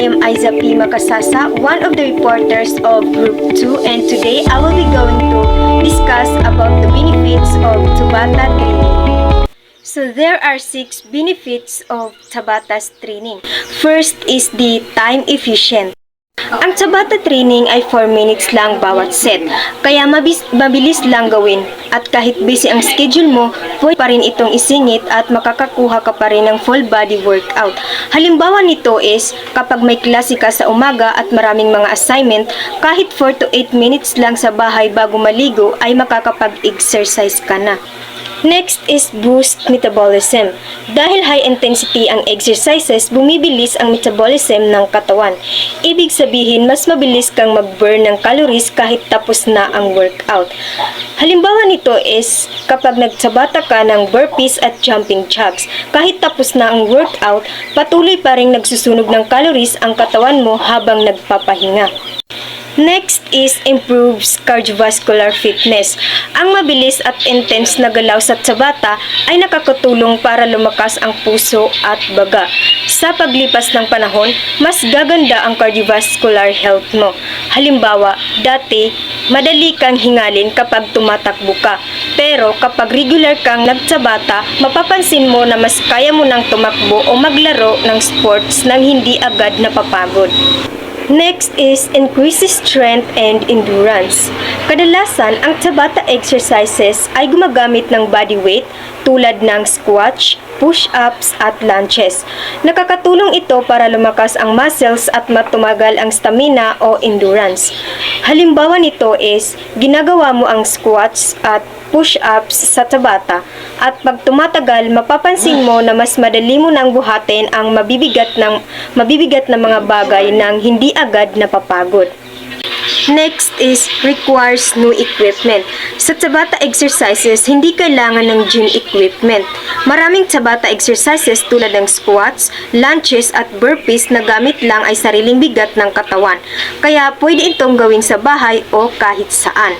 am Aiza P. Makasasa, one of the reporters of Group 2, and today I will be going to discuss about the benefits of Tabata training. So there are 6 benefits of Tabata's training. First is the time efficient. Ang Tabata training ay 4 minutes lang bawat set, kaya mabilis lang gawin at kahit busy ang schedule mo, pwede pa rin itong isingit at makakakuha ka pa rin ng full body workout. Halimbawa nito is kapag may klase ka sa umaga at maraming mga assignment, kahit 4 to 8 minutes lang sa bahay bago maligo ay makakapag-exercise ka na. Next is boost metabolism. Dahil high intensity ang exercises, bumibilis ang metabolism ng katawan. Ibig sabihin, mas mabilis kang mag-burn ng calories kahit tapos na ang workout. Halimbawa nito is kapag nagtabata ka ng burpees at jumping jacks. Kahit tapos na ang workout, patuloy pa rin nagsusunog ng calories ang katawan mo habang nagpapahinga. Next is improves cardiovascular fitness. Ang mabilis at intense na galaw sa Tabata ay nakakatulong para lumakas ang puso at baga. Sa paglipas ng panahon, mas gaganda ang cardiovascular health mo. Halimbawa, dati, madali kang hingalin kapag tumatakbo ka. Pero kapag regular kang nagtabata, mapapansin mo na mas kaya mo nang tumakbo o maglaro ng sports nang hindi agad napapagod. Next is increases strength and endurance. Kadalasan, ang Tabata exercises ay gumagamit ng body weight tulad ng squats, push-ups at lunges. Nakakatulong ito para lumakas ang muscles at matumagal ang stamina o endurance. Halimbawa nito is ginagawa mo ang squats at push-ups sa Tabata at pag tumatagal, mapapansin mo na mas madali mo nang buhatin ang mabibigat na mga bagay nang hindi agad napapagod. Next is requires new equipment. Sa Tabata exercises, hindi kailangan ng gym equipment. Maraming Tabata exercises tulad ng squats, lunges at burpees na gamit lang ay sariling bigat ng katawan. Kaya pwede itong gawin sa bahay o kahit saan.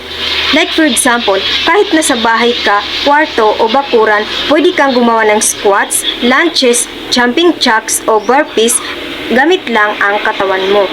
Like for example, kahit nasa bahay ka, kwarto o bakuran, pwede kang gumawa ng squats, lunges, jumping jacks o burpees gamit lang ang katawan mo.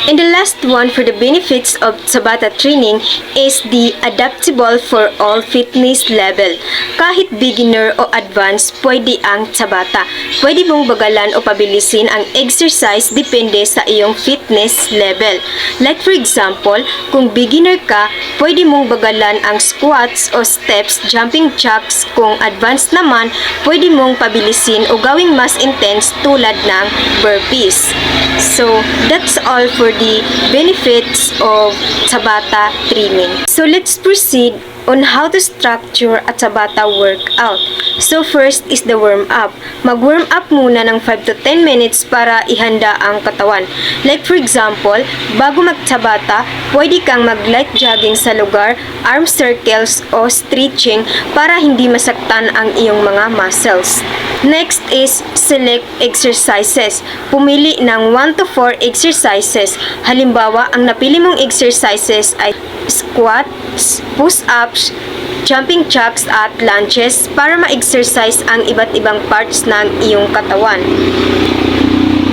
And the last one for the benefits of Tabata training is the adaptable for all fitness level. Kahit beginner o advanced, pwede ang Tabata. Pwede mong bagalan o pabilisin ang exercise depende sa iyong fitness level. Like for example, kung beginner ka, pwede mong bagalan ang squats o steps, jumping jacks. Kung advanced naman, pwede mong pabilisin o gawing mas intense tulad ng burpees. So, that's all for the benefits of Tabata training. So let's proceed on how to structure a Tabata workout. So first is the warm-up. Mag-warm up muna ng 5 to 10 minutes para ihanda ang katawan. Like for example, bago mag-Tabata, pwede kang mag-light jogging sa lugar, arm circles o stretching para hindi masaktan ang iyong mga muscles. Next is select exercises. Pumili ng 1 to 4 exercises. Halimbawa, ang napili mong exercises ay squats, push-ups, jumping jacks at lunges para ma-exercise ang iba't ibang parts ng iyong katawan.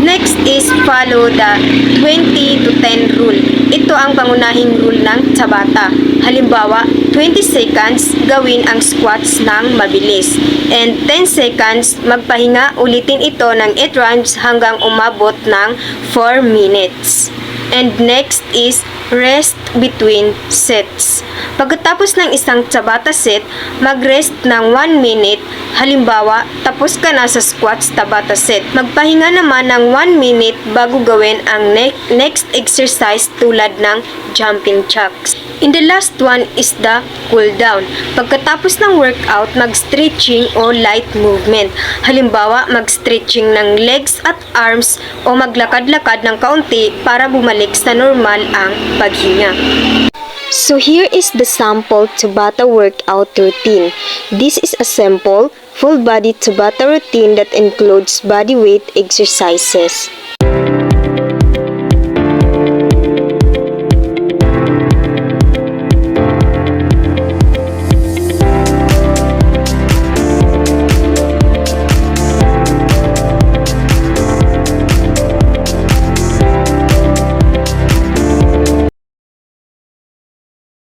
Next is follow the 20 to 10 rule. Ito ang pangunahing rule ng Tabata. Halimbawa, 20 seconds gawin ang squats ng mabilis. And 10 seconds magpahinga, ulitin ito ng 8 rounds hanggang umabot ng 4 minutes. And next is rest between sets. Pagkatapos ng isang Tabata set, mag-rest ng 1 minute. Halimbawa, tapos ka na sa squats Tabata set. Magpahinga naman ng 1 minute bago gawin ang next exercise tulad ng jumping jacks. And the last one is the cool down. Pagkatapos ng workout, mag-stretching o light movement. Halimbawa, mag-stretching ng legs at arms o maglakad-lakad ng kaunti para bumalik sa normal ang paghinga. So here is the sample Tabata workout routine. This is a simple, full-body Tabata routine that includes body weight exercises.